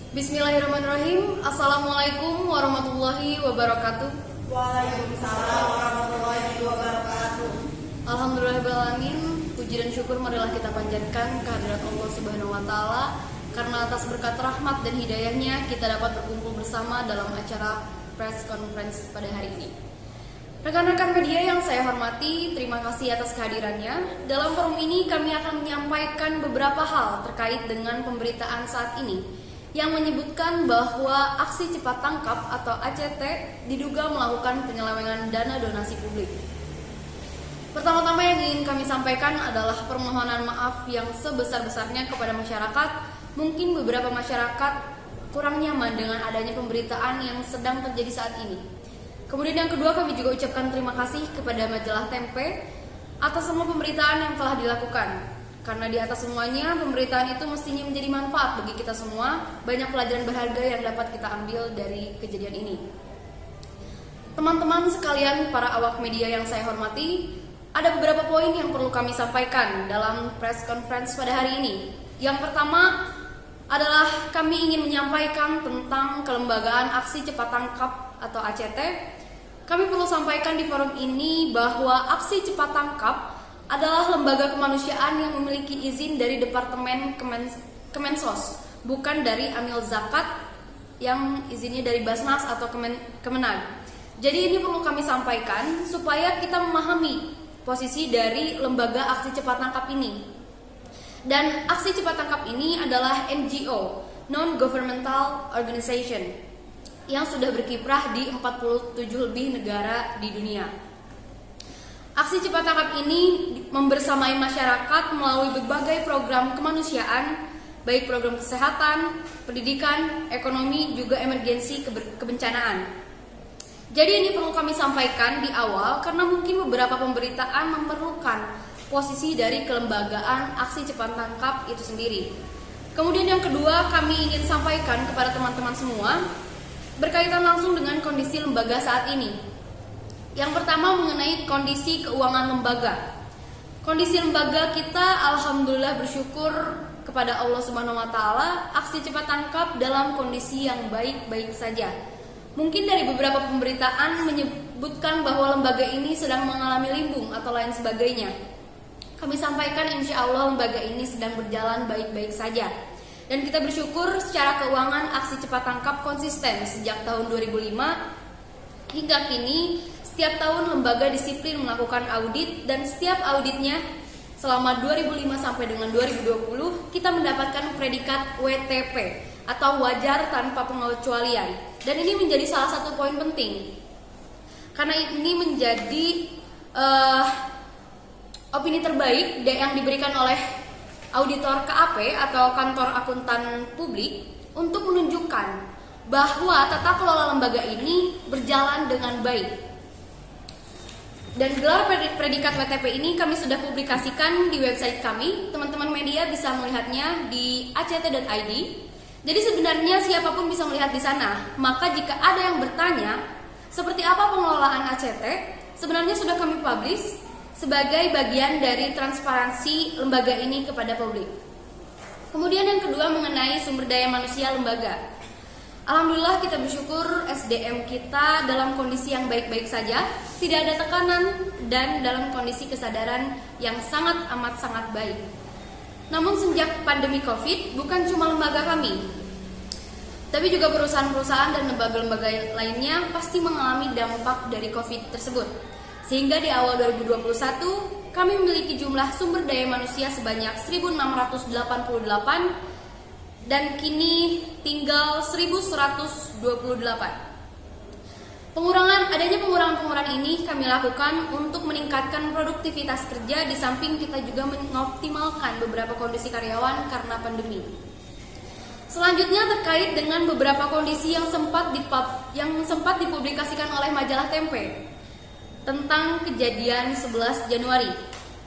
Bismillahirrahmanirrahim. Assalamualaikum warahmatullahi wabarakatuh. Waalaikumsalam warahmatullahi wabarakatuh. Alhamdulillahirrahmanirrahim. Puji dan syukur marilah kita panjatkan kehadirat Allah Subhanahu wa taala, karena atas berkat rahmat dan hidayahnya kita dapat berkumpul bersama dalam acara press conference pada hari ini. Rekan-rekan media yang saya hormati, terima kasih atas kehadirannya. Dalam forum ini kami akan menyampaikan beberapa hal terkait dengan pemberitaan saat ini yang menyebutkan bahwa aksi cepat tangkap atau ACT diduga melakukan penyelewengan dana donasi publik. Pertama-tama yang ingin kami sampaikan adalah permohonan maaf yang sebesar-besarnya kepada masyarakat. Mungkin beberapa masyarakat kurang nyaman dengan adanya pemberitaan yang sedang terjadi saat ini. Kemudian yang kedua, kami juga ucapkan terima kasih kepada majalah Tempe atas semua pemberitaan yang telah dilakukan. Karena di atas semuanya, pemberitaan itu mestinya menjadi manfaat bagi kita semua. Banyak pelajaran berharga yang dapat kita ambil dari kejadian ini. Teman-teman sekalian, para awak media yang saya hormati, ada beberapa poin yang perlu kami sampaikan dalam press conference pada hari ini. Yang pertama adalah kami ingin menyampaikan tentang kelembagaan aksi cepat tangkap atau ACT. Kami perlu sampaikan di forum ini bahwa aksi cepat tangkap adalah lembaga kemanusiaan yang memiliki izin dari Departemen Kemensos, bukan dari Amil Zakat yang izinnya dari Basnas atau Kemenag. Jadi ini perlu kami sampaikan supaya kita memahami posisi dari lembaga aksi cepat tangkap ini. Dan aksi cepat tangkap ini adalah NGO, Non-Governmental Organization, yang sudah berkiprah di 47 lebih negara di dunia. Aksi cepat tangkap ini membersamai masyarakat melalui berbagai program kemanusiaan, baik program kesehatan, pendidikan, ekonomi, juga emergensi kebencanaan. Jadi ini perlu kami sampaikan di awal karena mungkin beberapa pemberitaan memerlukan posisi dari kelembagaan aksi cepat tangkap itu sendiri. Kemudian yang kedua, kami ingin sampaikan kepada teman-teman semua berkaitan langsung dengan kondisi lembaga saat ini. Yang pertama mengenai kondisi keuangan lembaga. Kondisi lembaga kita alhamdulillah bersyukur kepada Allah Subhanahu wa taala, aksi cepat tangkap dalam kondisi yang baik-baik saja. Mungkin dari beberapa pemberitaan menyebutkan bahwa lembaga ini sedang mengalami limbung atau lain sebagainya. Kami sampaikan insya Allah lembaga ini sedang berjalan baik-baik saja. Dan kita bersyukur secara keuangan aksi cepat tangkap konsisten sejak tahun 2005 hingga kini. Setiap tahun lembaga disiplin melakukan audit dan setiap auditnya selama 2005 sampai dengan 2020 kita mendapatkan predikat WTP atau wajar tanpa pengecualian. Dan ini menjadi salah satu poin penting karena ini menjadi opini terbaik yang diberikan oleh auditor KAP atau kantor akuntan publik untuk menunjukkan bahwa tata kelola lembaga ini berjalan dengan baik. Dan gelar predikat WTP ini kami sudah publikasikan di website kami. Teman-teman media bisa melihatnya di act.id. Jadi sebenarnya siapapun bisa melihat di sana. Maka jika ada yang bertanya seperti apa pengelolaan ACT, sebenarnya sudah kami publish sebagai bagian dari transparansi lembaga ini kepada publik. Kemudian yang kedua mengenai sumber daya manusia lembaga. Alhamdulillah kita bersyukur SDM kita dalam kondisi yang baik-baik saja, tidak ada tekanan dan dalam kondisi kesadaran yang sangat baik. Namun sejak pandemi Covid, bukan cuma lembaga kami, tapi juga perusahaan-perusahaan dan lembaga-lembaga lainnya pasti mengalami dampak dari Covid tersebut. Sehingga di awal 2021 kami memiliki jumlah sumber daya manusia sebanyak 1.688 dan kini tinggal 1.128. Adanya pengurangan ini kami lakukan untuk meningkatkan produktivitas kerja di samping kita juga mengoptimalkan beberapa kondisi karyawan karena pandemi. Selanjutnya terkait dengan beberapa kondisi yang sempat dipublikasikan oleh majalah Tempe tentang kejadian 11 Januari.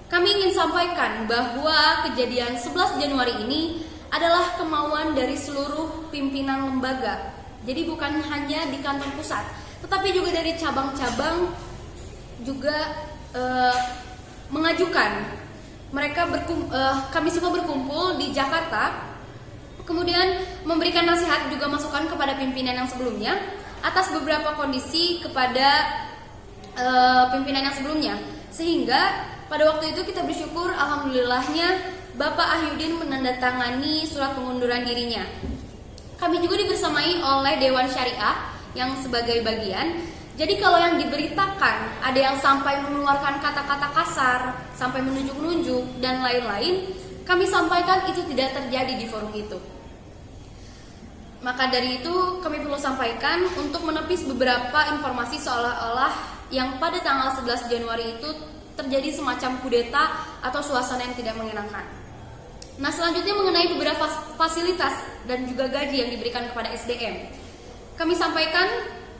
Kami ingin sampaikan bahwa kejadian 11 Januari ini adalah kemauan dari seluruh pimpinan lembaga. Jadi bukan hanya di kantor pusat, tetapi juga dari cabang-cabang juga mengajukan. Kami semua berkumpul di Jakarta Kemudian memberikan nasihat juga masukan kepada pimpinan yang sebelumnya atas beberapa kondisi kepada pimpinan yang sebelumnya, sehingga pada waktu itu kita bersyukur alhamdulillahnya Bapak Ahyudin menandatangani surat pengunduran dirinya. Kami juga dibersamai oleh Dewan Syariah yang sebagai bagian. Jadi kalau yang diberitakan ada yang sampai mengeluarkan kata-kata kasar, sampai menunjuk-nunjuk dan lain-lain, kami sampaikan itu tidak terjadi di forum itu. Maka dari itu kami perlu sampaikan untuk menepis beberapa informasi seolah-olah yang pada tanggal 11 Januari itu terjadi semacam kudeta atau suasana yang tidak mengenakan. Nah, selanjutnya mengenai beberapa fasilitas dan juga gaji yang diberikan kepada SDM. Kami sampaikan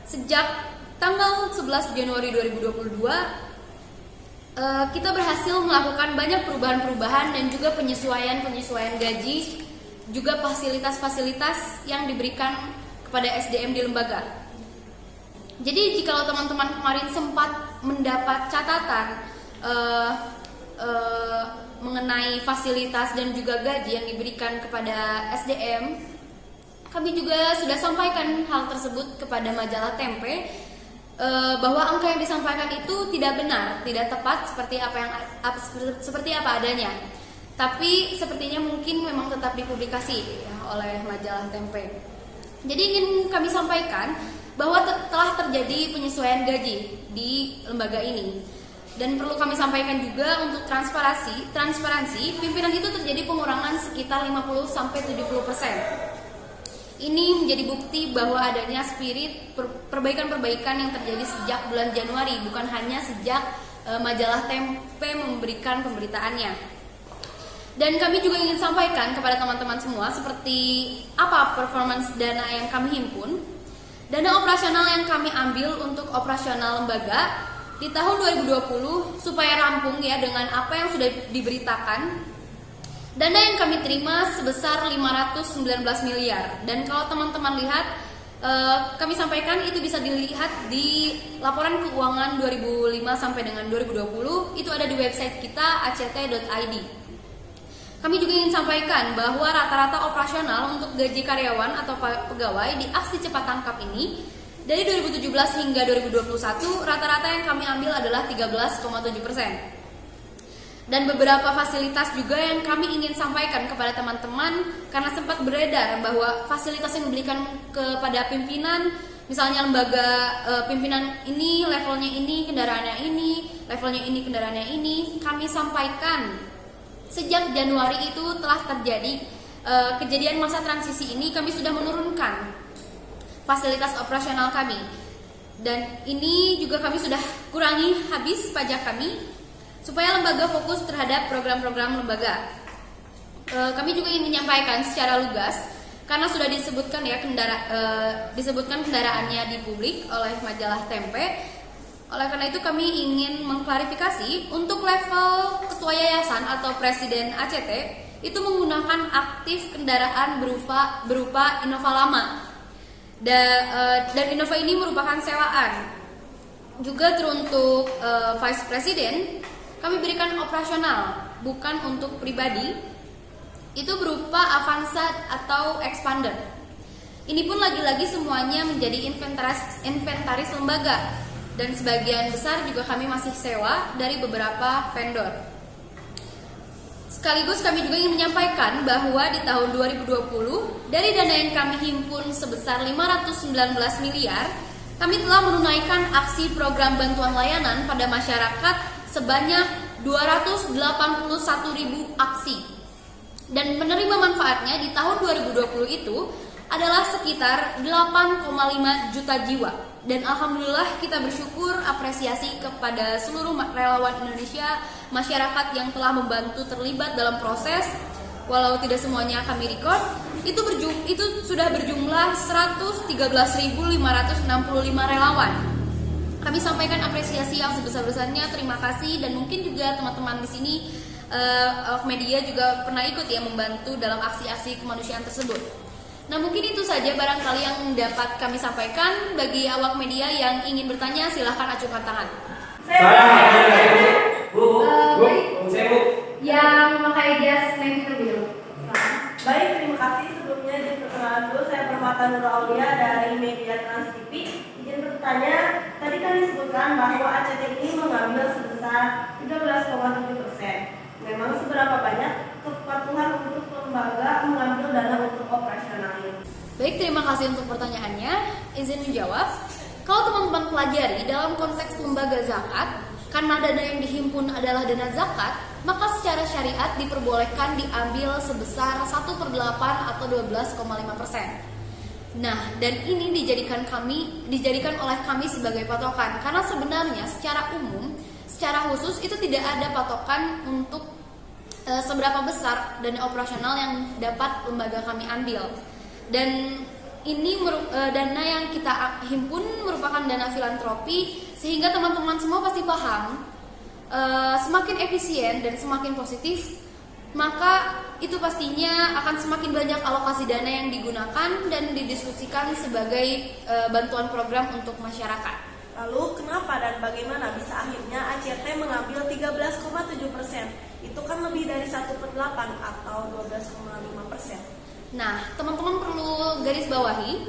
sejak tanggal 11 Januari 2022 kita berhasil melakukan banyak perubahan-perubahan dan juga penyesuaian gaji, juga fasilitas-fasilitas yang diberikan kepada SDM di lembaga. Jadi jika teman-teman kemarin sempat mendapat catatan mengenai fasilitas dan juga gaji yang diberikan kepada SDM, kami juga sudah sampaikan hal tersebut kepada majalah Tempe, bahwa angka yang disampaikan itu tidak benar, tidak tepat seperti apa adanya. Tapi sepertinya mungkin memang tetap dipublikasi ya, oleh majalah Tempe. Jadi ingin kami sampaikan bahwa telah terjadi penyesuaian gaji di lembaga ini. Dan perlu kami sampaikan juga untuk transparansi, pimpinan itu terjadi pengurangan sekitar 50-70%. Ini menjadi bukti bahwa adanya spirit perbaikan-perbaikan yang terjadi sejak bulan Januari, bukan hanya sejak majalah Tempe memberikan pemberitaannya. Dan kami juga ingin sampaikan kepada teman-teman semua seperti apa performance dana yang kami himpun. Dana operasional yang kami ambil untuk operasional lembaga di tahun 2020 supaya rampung ya dengan apa yang sudah diberitakan. Dana yang kami terima sebesar 519 miliar. Dan kalau teman-teman lihat, kami sampaikan itu bisa dilihat di laporan keuangan 2005 sampai dengan 2020. Itu ada di website kita act.id. Kami juga ingin sampaikan bahwa rata-rata operasional untuk gaji karyawan atau pegawai di aksi cepat tangkap ini dari 2017 hingga 2021 rata-rata yang kami ambil adalah 13,7%. Dan beberapa fasilitas juga yang kami ingin sampaikan kepada teman-teman karena sempat beredar bahwa fasilitas yang diberikan kepada pimpinan, misalnya lembaga pimpinan ini levelnya ini, kendaraannya ini, levelnya ini, kendaraannya ini, kami sampaikan sejak Januari itu telah terjadi kejadian masa transisi ini, kami sudah menurunkan fasilitas operasional kami. Dan ini juga kami sudah kurangi habis pajak kami supaya lembaga fokus terhadap program-program lembaga. Kami juga ingin menyampaikan secara lugas karena sudah disebutkan ya disebutkan kendaraannya di publik oleh majalah Tempe. Oleh karena itu kami ingin mengklarifikasi untuk level ketua yayasan atau presiden ACT itu menggunakan aktif kendaraan berupa Innova lama. Dan Innova ini merupakan sewaan. Juga untuk vice president kami berikan operasional, bukan untuk pribadi. Itu berupa Avanza atau Expander. Ini pun lagi-lagi semuanya menjadi inventaris lembaga. Dan sebagian besar juga kami masih sewa dari beberapa vendor. Sekaligus kami juga ingin menyampaikan bahwa di tahun 2020 dari dana yang kami himpun sebesar 519 miliar, kami telah menunaikan aksi program bantuan layanan pada masyarakat sebanyak 281.000 aksi. Dan penerima manfaatnya di tahun 2020 itu adalah sekitar 8,5 juta jiwa. Dan alhamdulillah kita bersyukur apresiasi kepada seluruh relawan Indonesia, masyarakat yang telah membantu terlibat dalam proses. Walau tidak semuanya kami record, itu sudah berjumlah 113.565 relawan. Kami sampaikan apresiasi yang sebesar-besarnya, terima kasih. Dan mungkin juga teman-teman di sini awak media juga pernah ikut ya membantu dalam aksi-aksi kemanusiaan tersebut. Nah mungkin itu saja barangkali yang dapat kami sampaikan. Bagi awak media yang ingin bertanya silahkan acukan tangan. Baik, yang memakai jas navy terlebih dahulu. Baik, terima kasih sebelumnya Nurul Aulia dari Media Trans TV. Izin bertanya, tadi kan disebutkan bahwa ACT ini mengambil sebesar 13,7%. Memang seberapa banyak kepatuhan untuk lembaga mengambil dana untuk operasional ini? Baik, terima kasih untuk pertanyaannya. Izin menjawab. Kalau teman-teman pelajari dalam konteks lembaga zakat, karena dana yang dihimpun adalah dana zakat, maka secara syariat diperbolehkan diambil sebesar 1/8 atau 12,5%. Nah, dan ini dijadikan oleh kami sebagai patokan, karena sebenarnya secara umum, secara khusus itu tidak ada patokan untuk seberapa besar dana operasional yang dapat lembaga kami ambil. Dan ini dana yang kita himpun merupakan dana filantropi, sehingga teman-teman semua pasti paham, semakin efisien dan semakin positif, maka itu pastinya akan semakin banyak alokasi dana yang digunakan dan didiskusikan sebagai bantuan program untuk masyarakat. Lalu kenapa dan bagaimana bisa akhirnya ACT mengambil 13,7%? Itu kan lebih dari 1/8 atau 12,5%. Nah, teman-teman perlu garis bawahi,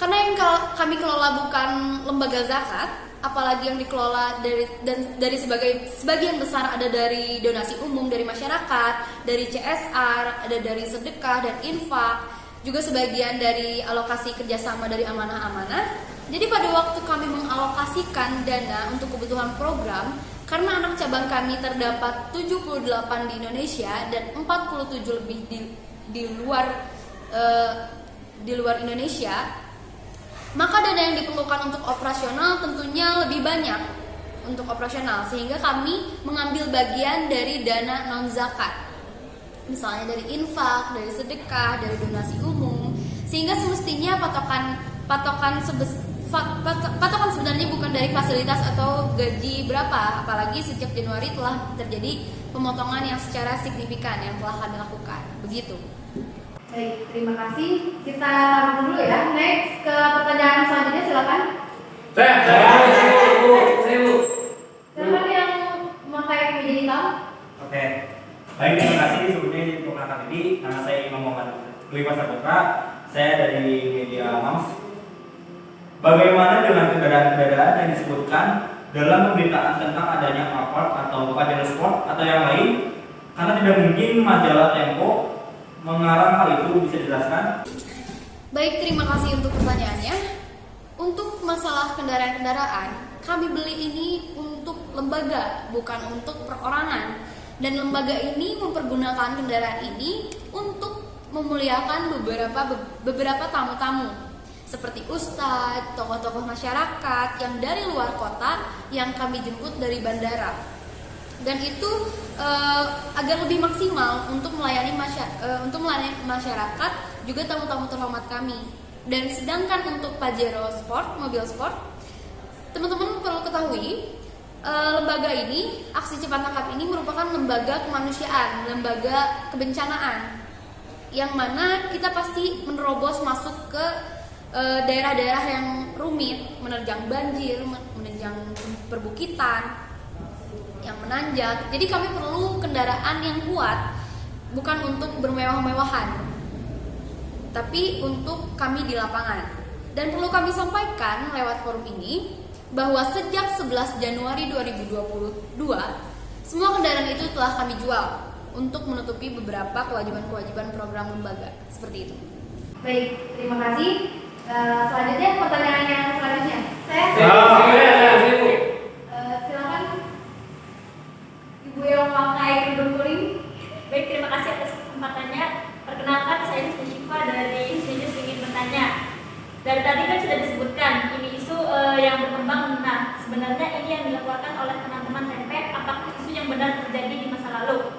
karena yang kami kelola bukan lembaga zakat, apalagi yang dikelola dari sebagian besar ada dari donasi umum dari masyarakat, dari CSR, ada dari sedekah dan infak, juga sebagian dari alokasi kerjasama dari amanah-amanah. Jadi pada waktu kami mengalokasikan dana untuk kebutuhan program, karena anak cabang kami terdapat 78 di Indonesia dan 47 lebih di luar Indonesia, maka dana yang diperlukan untuk operasional tentunya lebih banyak untuk operasional, sehingga kami mengambil bagian dari dana non zakat, misalnya dari infak, dari sedekah, dari donasi umum, sehingga semestinya patokan sebenarnya bukan dari fasilitas atau gaji berapa, apalagi sejak Januari telah terjadi pemotongan yang secara signifikan yang telah kami lakukan. Begitu. Baik, terima kasih. Kita taruh dulu ya. Next ke pertanyaan selanjutnya, silakan. Saya Bu. Silakan yang memakai kemeja hitam. Oke. Baik, terima kasih sebelumnya untuk perkenalkan diri. Nama saya Imam Muhammad Dwi Saputra. Saya dari media Mams. Bagaimana dengan kendaraan-kendaraan yang disebutkan dalam pemberitaan tentang adanya Alphard atau Pajero Sport atau yang lain? Karena tidak mungkin majalah Tempo mengarang hal itu, bisa dijelaskan? Baik, terima kasih untuk pertanyaannya. Untuk masalah kendaraan-kendaraan, kami beli ini untuk lembaga, bukan untuk perorangan. Dan lembaga ini mempergunakan kendaraan ini untuk memuliakan beberapa tamu-tamu, seperti ustadz, tokoh-tokoh masyarakat yang dari luar kota yang kami jemput dari bandara. Dan itu agar lebih maksimal untuk melayani masyarakat, juga tamu-tamu terhormat kami. Dan sedangkan untuk Pajero Sport, mobil sport, teman-teman perlu ketahui, lembaga ini, Aksi Cepat Tangkap ini merupakan lembaga kemanusiaan, lembaga kebencanaan, yang mana kita pasti menerobos masuk ke daerah-daerah yang rumit, menerjang banjir, menerjang perbukitan yang menanjak. Jadi kami perlu kendaraan yang kuat, bukan untuk bermewah-mewahan, tapi untuk kami di lapangan. Dan perlu kami sampaikan lewat forum ini bahwa sejak 11 Januari 2022 semua kendaraan itu telah kami jual untuk menutupi beberapa kewajiban-kewajiban program lembaga. Seperti itu. Baik, terima kasih. Selanjutnya pertanyaan yang selanjutnya. Silakan Ibu yang memakai kerudung kuning. Baik, terima kasih atas kesempatannya. Perkenalkan, saya Miss Syifa dari Sinius ingin bertanya. Dari tadi kan sudah disebutkan ini isu yang berkembang. Nah, sebenarnya ini yang dilakukan oleh teman-teman tempe, apakah isu yang benar terjadi di masa lalu?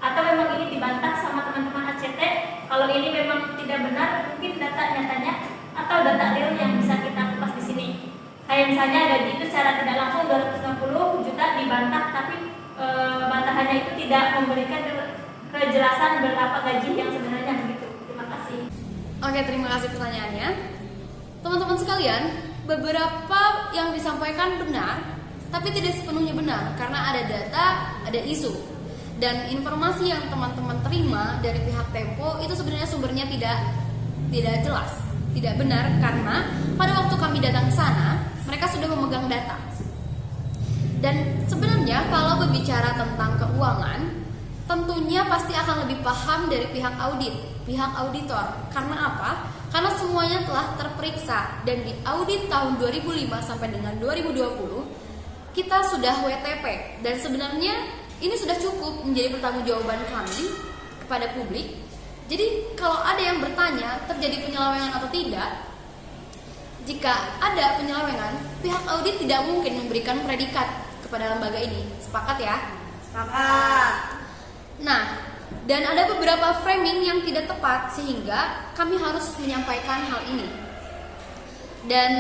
Atau memang ini dibantah sama teman-teman ACT? Kalau ini memang tidak benar, mungkin data nyatanya atau data real yang bisa kita kupas di sini. Kayak misalnya gaji itu secara tidak langsung 260 juta dibantah, tapi bantahannya itu tidak memberikan kejelasan berapa gaji yang sebenarnya begitu. Terima kasih. Oke, terima kasih pertanyaannya. Teman-teman sekalian, beberapa yang disampaikan benar, tapi tidak sepenuhnya benar karena ada data, ada isu. Dan informasi yang teman-teman terima dari pihak Tempo itu sebenarnya sumbernya tidak jelas. tidak benar karena pada waktu kami datang ke sana, mereka sudah memegang data. Dan sebenarnya kalau berbicara tentang keuangan, tentunya pasti akan lebih paham dari pihak audit, pihak auditor. Karena apa? Karena semuanya telah terperiksa dan di audit tahun 2005 sampai dengan 2020 kita sudah WTP dan sebenarnya ini sudah cukup menjadi pertanggungjawaban kami kepada publik. Jadi kalau ada yang bertanya terjadi penyelewengan atau tidak, jika ada penyelewengan, pihak audit tidak mungkin memberikan predikat kepada lembaga ini. Sepakat ya? Sepakat. Nah, dan ada beberapa framing yang tidak tepat sehingga kami harus menyampaikan hal ini. Dan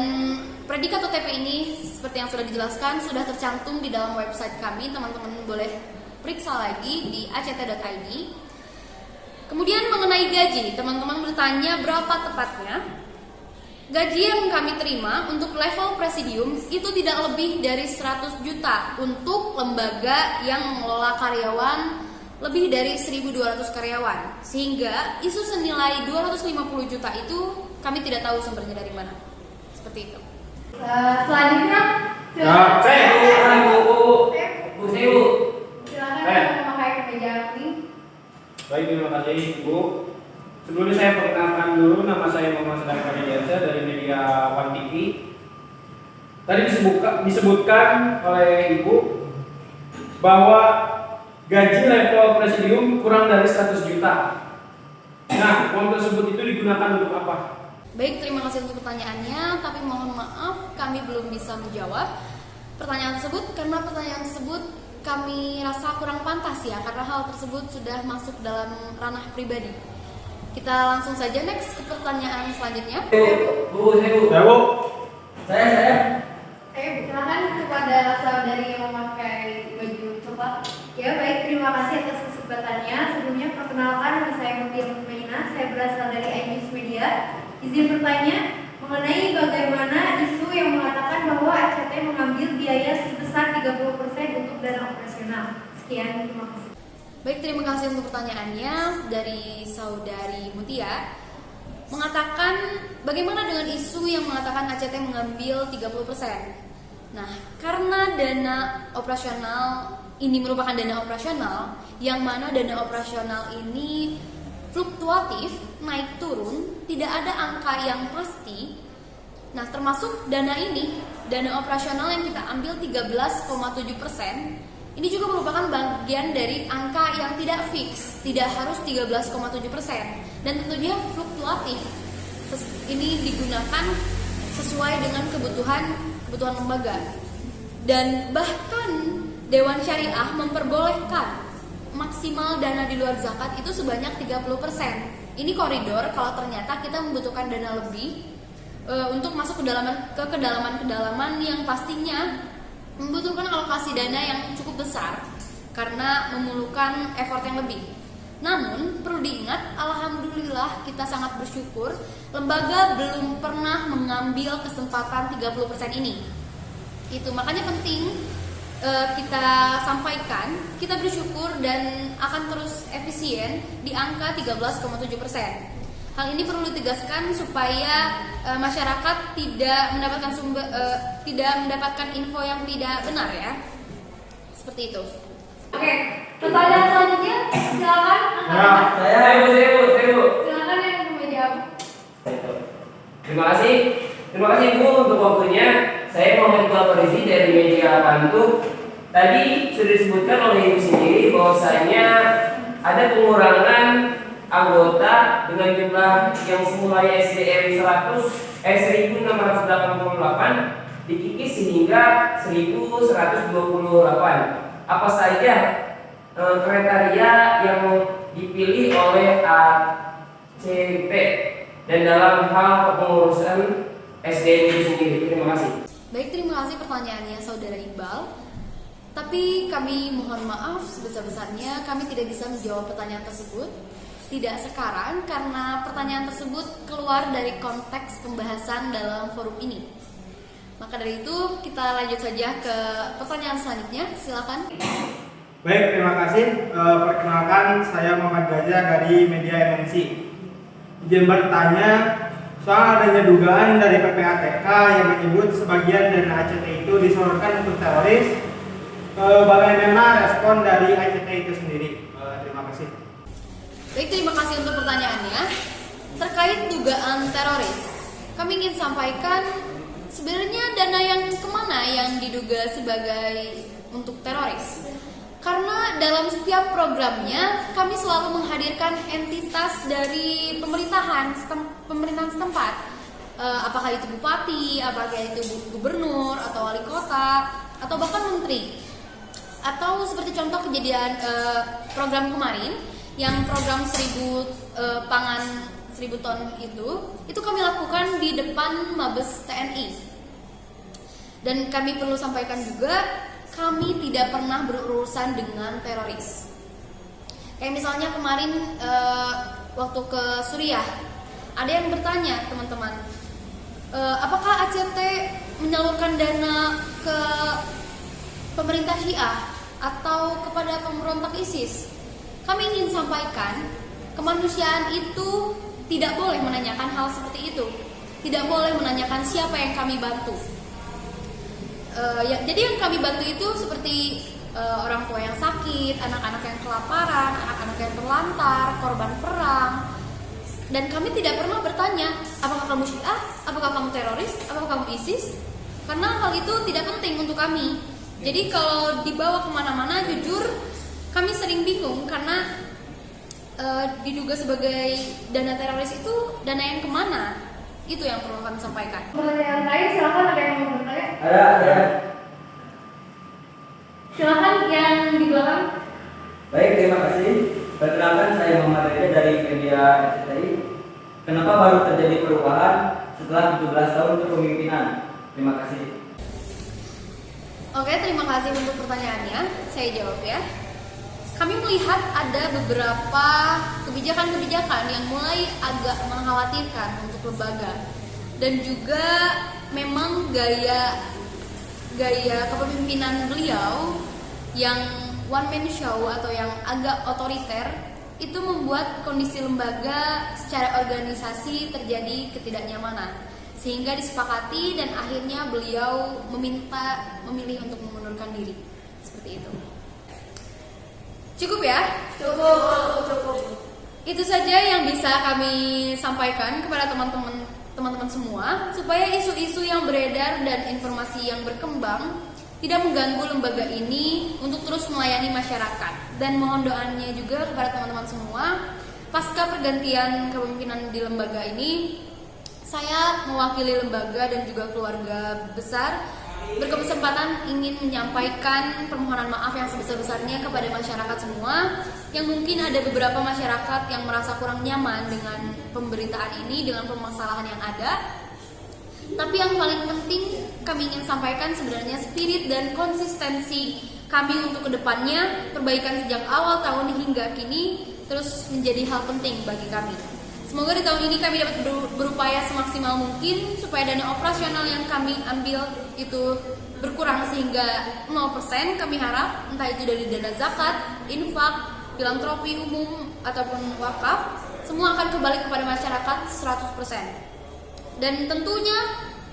predikat OTP ini seperti yang sudah dijelaskan sudah tercantum di dalam website kami. Teman-teman boleh periksa lagi di act.id. Kemudian mengenai gaji, teman-teman bertanya berapa tepatnya. Gaji yang kami terima untuk level presidium itu tidak lebih dari 100 juta untuk lembaga yang mengelola karyawan lebih dari 1.200 karyawan. Sehingga isu senilai 250 juta itu kami tidak tahu sumbernya dari mana. Seperti itu. Selanjutnya, Nah, silakan Eh. memakai kemeja kuning. Baik, terima kasih Ibu. Sebelumnya saya perkenalkan dulu, nama saya Muhammad Sadar Kadiansyah dari media One TV. Tadi disebutkan oleh Ibu bahwa gaji level presidium kurang dari 100 juta. Nah, uang tersebut itu digunakan untuk apa? Baik, terima kasih untuk pertanyaannya, tapi mohon maaf kami belum bisa menjawab pertanyaan tersebut karena pertanyaan tersebut kami rasa kurang pantas ya, karena hal tersebut sudah masuk dalam ranah pribadi. Kita langsung saja next ke pertanyaan selanjutnya. Bu. Saya. Silakan kepada saudari yang memakai baju coklat. Ya baik, terima kasih atas kesempatannya. Sebelumnya perkenalkan, nama saya Mutia Mutmainah. Saya berasal dari iNews Media. Izin bertanya mengenai bagaimana isu yang mengatakan bahwa ACT mengambil biaya sebesar 30% untuk dana operasional. Sekian, terima kasih. Baik, terima kasih untuk pertanyaannya dari saudari Mutia. Mengatakan bagaimana dengan isu yang mengatakan ACT mengambil 30%. Nah, karena dana operasional ini merupakan dana operasional, yang mana dana operasional ini fluktuatif, naik turun, tidak ada angka yang pasti. Nah, termasuk dana ini, dana operasional yang kita ambil 13,7%, ini juga merupakan bagian dari angka yang tidak fix, tidak harus 13,7%, dan tentunya fluktuatif. Ini digunakan sesuai dengan kebutuhan lembaga. Dan bahkan Dewan Syariah memperbolehkan maksimal dana di luar zakat itu sebanyak 30%. Ini koridor kalau ternyata kita membutuhkan dana lebih untuk masuk ke kedalaman yang pastinya membutuhkan alokasi dana yang cukup besar karena memerlukan effort yang lebih. Namun perlu diingat, alhamdulillah kita sangat bersyukur lembaga belum pernah mengambil kesempatan 30% ini. Itu makanya penting kita sampaikan, kita bersyukur dan akan terus efisien di angka 13,7%. Hal ini perlu ditegaskan supaya masyarakat tidak mendapatkan info yang tidak benar ya. Seperti itu. Oke, pertanyaan selanjutnya silakan angkat. Saya Bu. Silakan yang kemeja. Terima kasih Bu untuk waktunya. Saya Muhammad Iqbal Farizi dari media Bantu. Tadi sudah disebutkan oleh Ibu sendiri bahwasanya ada pengurangan anggota dengan jumlah yang semulanya SDM 1688 dikikis sehingga 1128. Apa saja kriteria yang dipilih oleh ACT dan dalam hal pengurusan SDM itu sendiri? Terima kasih. Baik, terima kasih pertanyaannya Saudara Iqbal. Tapi kami mohon maaf sebesar-besarnya kami tidak bisa menjawab pertanyaan tersebut. Tidak sekarang karena pertanyaan tersebut keluar dari konteks pembahasan dalam forum ini. Maka dari itu kita lanjut saja ke pertanyaan selanjutnya. Silakan. Baik, terima kasih. Perkenalkan, saya Muhammad Gajah dari media MNC. Izin bertanya, soal adanya dugaan dari PPATK yang menyebut sebagian dana ACT itu disalurkan untuk teroris. Bagaimana respon dari ACT itu sendiri? Terima kasih. Baik, terima kasih untuk pertanyaannya. Terkait dugaan teroris, kami ingin sampaikan sebenarnya dana yang kemana yang diduga sebagai untuk teroris. Karena dalam setiap programnya kami selalu menghadirkan entitas dari pemerintahan setempat. Apakah itu bupati, apakah itu gubernur atau wali kota, atau bahkan menteri. Atau seperti contoh kejadian program kemarin yang program 1000 pangan 1000 ton itu kami lakukan di depan Mabes TNI. Dan kami perlu sampaikan juga, kami tidak pernah berurusan dengan teroris. Kayak misalnya kemarin waktu ke Suriah, ada yang bertanya teman-teman, apakah ACT menyalurkan dana ke pemerintah Syiah atau kepada pemberontak ISIS? Kami ingin sampaikan, kemanusiaan itu tidak boleh menanyakan hal seperti itu. Tidak boleh menanyakan siapa yang kami bantu. Jadi yang kami bantu itu seperti orang tua yang sakit, anak-anak yang kelaparan, anak-anak yang terlantar, korban perang. Dan kami tidak pernah bertanya, apakah kamu Syiah, apakah kamu teroris, apakah kamu ISIS? Karena hal itu tidak penting untuk kami. Jadi kalau dibawa kemana-mana, jujur kami sering bingung karena diduga sebagai dana teroris itu dana yang kemana? Itu yang perlu kami sampaikan. Pertanyaan lain, silakan, ada yang mau bertanya? Ada. Silakan yang di belakang. Baik, terima kasih. Perkenalkan, saya Muhammad Reza dari media RCTI. Kenapa baru terjadi perubahan setelah 17 tahun kepemimpinan? Terima kasih. Oke, terima kasih untuk pertanyaannya. Saya jawab ya. Kami melihat ada beberapa kebijakan-kebijakan yang mulai agak mengkhawatirkan untuk lembaga, dan juga memang gaya kepemimpinan beliau yang one man show atau yang agak otoriter itu membuat kondisi lembaga secara organisasi terjadi ketidaknyamanan, sehingga disepakati dan akhirnya beliau memilih untuk mengundurkan diri. Seperti itu. Cukup ya? Cukup. Itu saja yang bisa kami sampaikan kepada teman-teman semua, supaya isu-isu yang beredar dan informasi yang berkembang tidak mengganggu lembaga ini untuk terus melayani masyarakat. Dan mohon doanya juga kepada teman-teman semua, pasca pergantian kepemimpinan di lembaga ini, saya mewakili lembaga dan juga keluarga besar berkesempatan ingin menyampaikan permohonan maaf yang sebesar-besarnya kepada masyarakat semua, yang mungkin ada beberapa masyarakat yang merasa kurang nyaman dengan pemberitaan ini, dengan permasalahan yang ada. Tapi yang paling penting kami ingin sampaikan sebenarnya spirit dan konsistensi kami untuk kedepannya, perbaikan sejak awal tahun hingga kini terus menjadi hal penting bagi kami. Semoga di tahun ini kami dapat berupaya semaksimal mungkin supaya dana operasional yang kami ambil itu berkurang sehingga 0%. Kami harap entah itu dari dana zakat, infak, filantropi umum ataupun wakaf, semua akan kembali kepada masyarakat 100%. Dan tentunya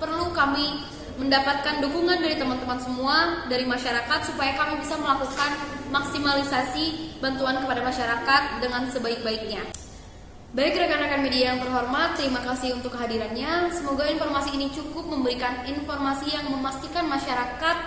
perlu kami mendapatkan dukungan dari teman-teman semua, dari masyarakat, supaya kami bisa melakukan maksimalisasi bantuan kepada masyarakat dengan sebaik-baiknya. Baik rekan-rekan media yang terhormat, terima kasih untuk kehadirannya. Semoga informasi ini cukup memberikan informasi yang memastikan masyarakat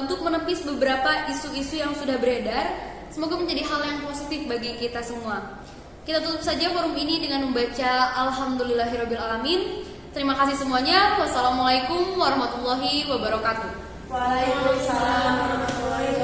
untuk menepis beberapa isu-isu yang sudah beredar. Semoga menjadi hal yang positif bagi kita semua. Kita tutup saja forum ini dengan membaca Alhamdulillahirrabbilalamin. Terima kasih semuanya. Wassalamualaikum warahmatullahi wabarakatuh. Waalaikumsalam warahmatullahi wabarakatuh.